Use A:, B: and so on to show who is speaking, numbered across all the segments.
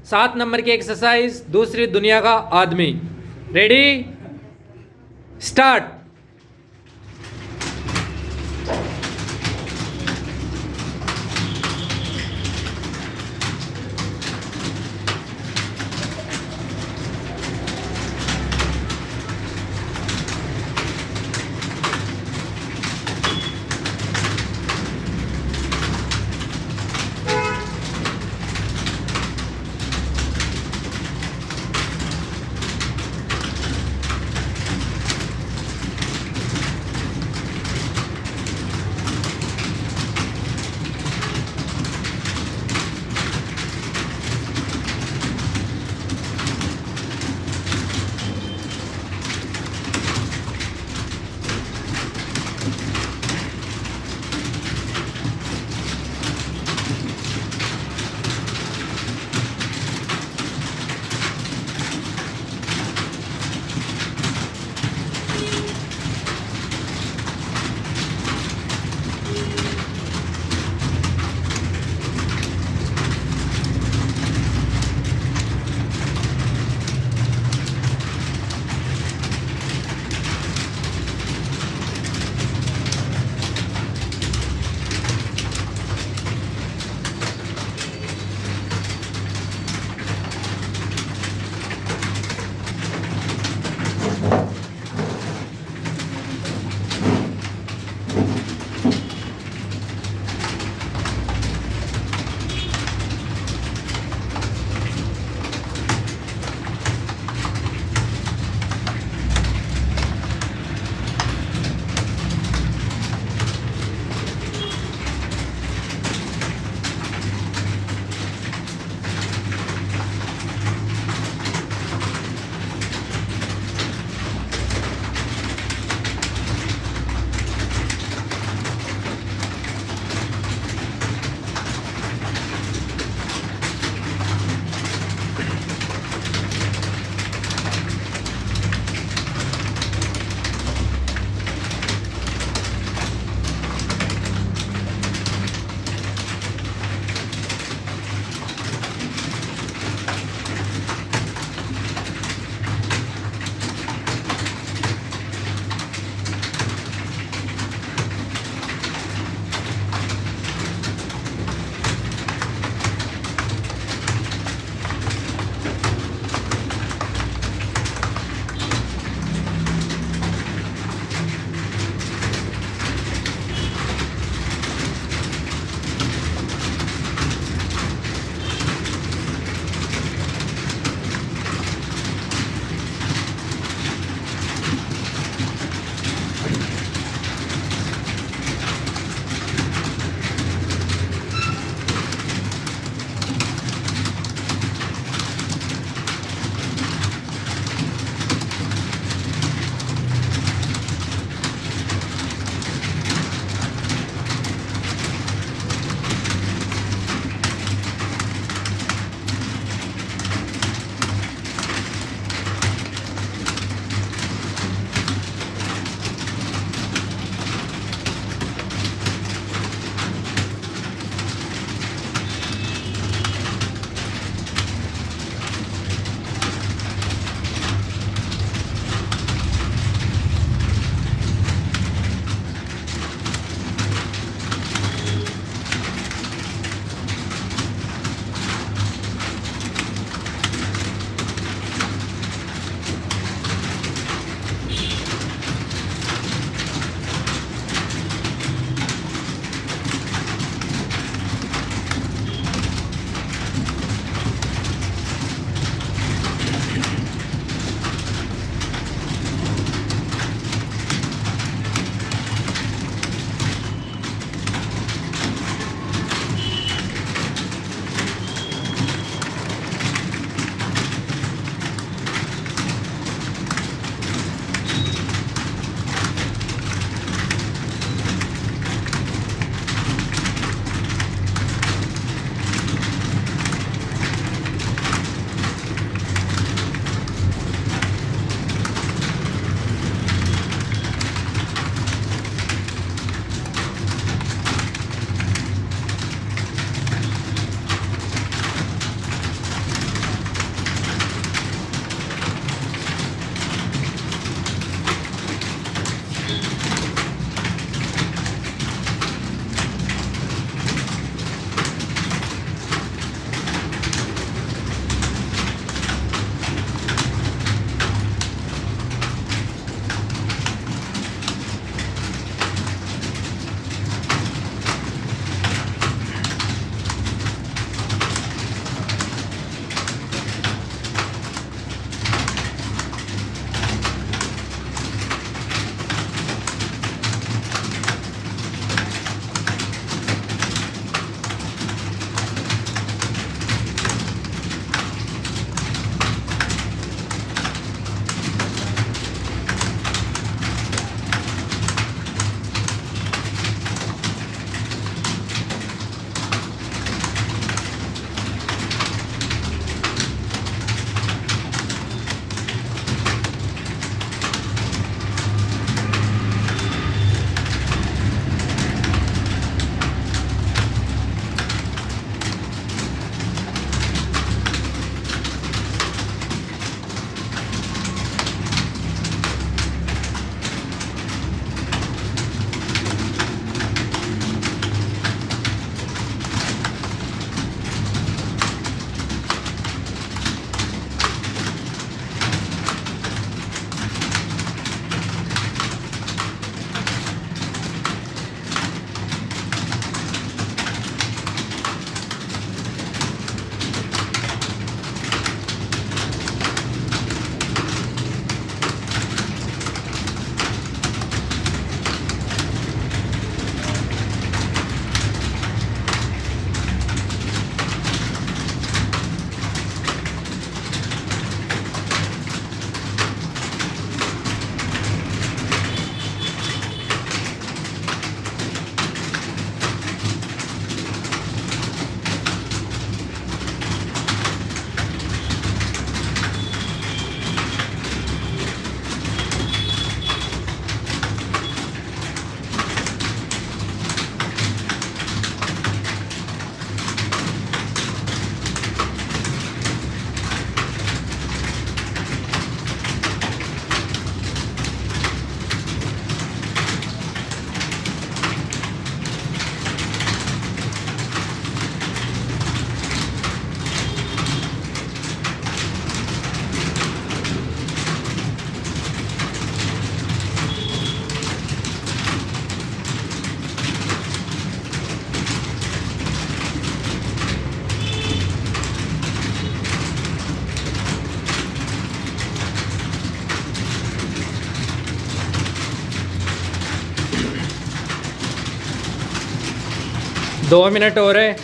A: 7 number की exercise, दूसरी दुनिया का आदमी। Ready, start. 2 मिनट हो रहे।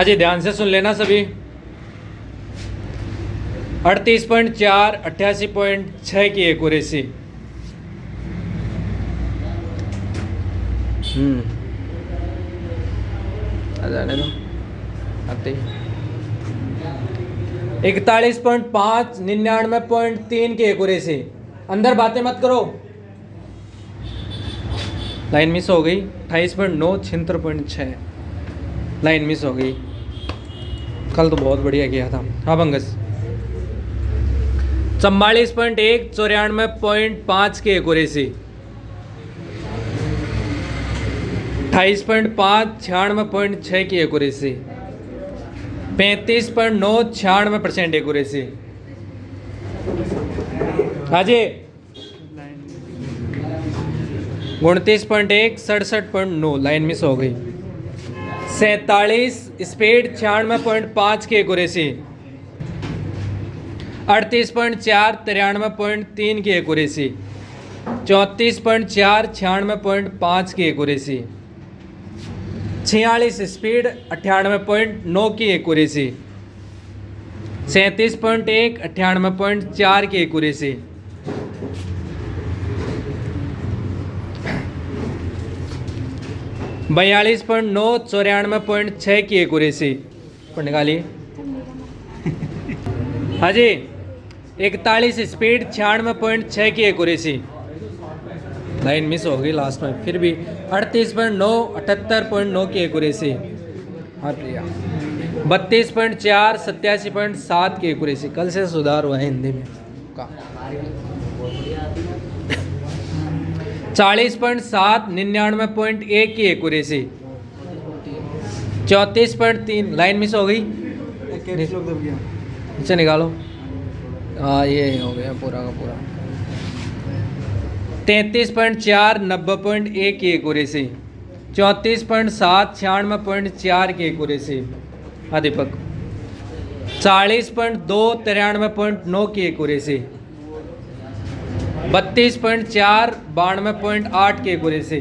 A: अजय ध्यान से सुन लेना सभी। 38.4 88.6 की एक्यूरेसी। जाने दो आते 41.5 99.3 की एक्यूरेसी। अंदर बातें मत करो। लाइन मिस हो गई। 28.9 76.6 लाइन मिस हो गई। कल तो बहुत बढ़िया किया था। हाँ बंगस 44.1 94.5 की एक्यूरेसी। 28.5 96.6 की एक्यूरेसी। 35.9 96% एक्यूरेसी। हाजी 29.1 67.9 लाइन मिस हो गई। 47 स्पीड 96.5 की एक्यूरेसी। 38.4 93.3 की एक्यूरेसी। 34.4 96.5 की एक्यूरेसी। 46 स्पीड 98.9 की एक्यूरेसी। 37.1 98.4 की एक्यूरेसी। 42.9 94.6 की एक्यूरेसी पर निकालिए। हाँ जी 41 स्पीड 96.6 की एक्यूरेसी। लाइन मिस हो गई लास्ट में फिर भी। 38.9 78.9 की एक्यूरेसी। हाँ प्रिया 32.4 87.7 की एक्यूरेसी। कल से सुधार हुआ है हिंदी में का। 40.7 99.1 की एक्यूरेसी। 34.3 लाइन मिस हो गई। नीचे निकालो। हाँ ये हो गया पूरा का पूरा। 33.4 90.1 की एक्यूरेसी। 34.7 96.4 की एक्यूरेसी। हाँ दीपक 40.2 93.9 की एक्यूरेसी। 32.4 92.8 की एक्यूरेसी।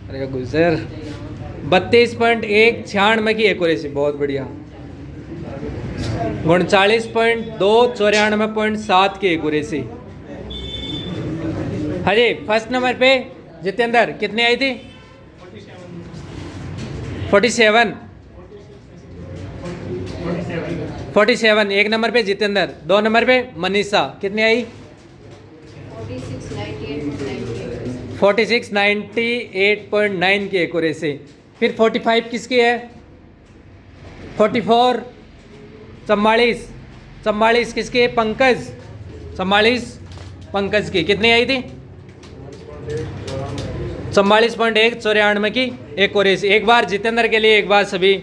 A: अरे गुजर 32.1 96 की एक्यूरेसी बहुत बढ़िया। 39.2 94.7 की एक्यूरेसी। हाँ जी फर्स्ट नंबर पे जितेंद्र कितनी आई थी? 47 एक नंबर पे जितेंद्र। 2 नंबर पे मनीषा कितनी आई? 46 98.9 की एक्यूरेसी। फिर 45 किसकी है? 44 44 44 किसके? पंकज। 44 पंकज की कितनी आई थी? 44.1 94 की एक्यूरेसी। एक बार जितेंद्र के लिए, एक बार सभी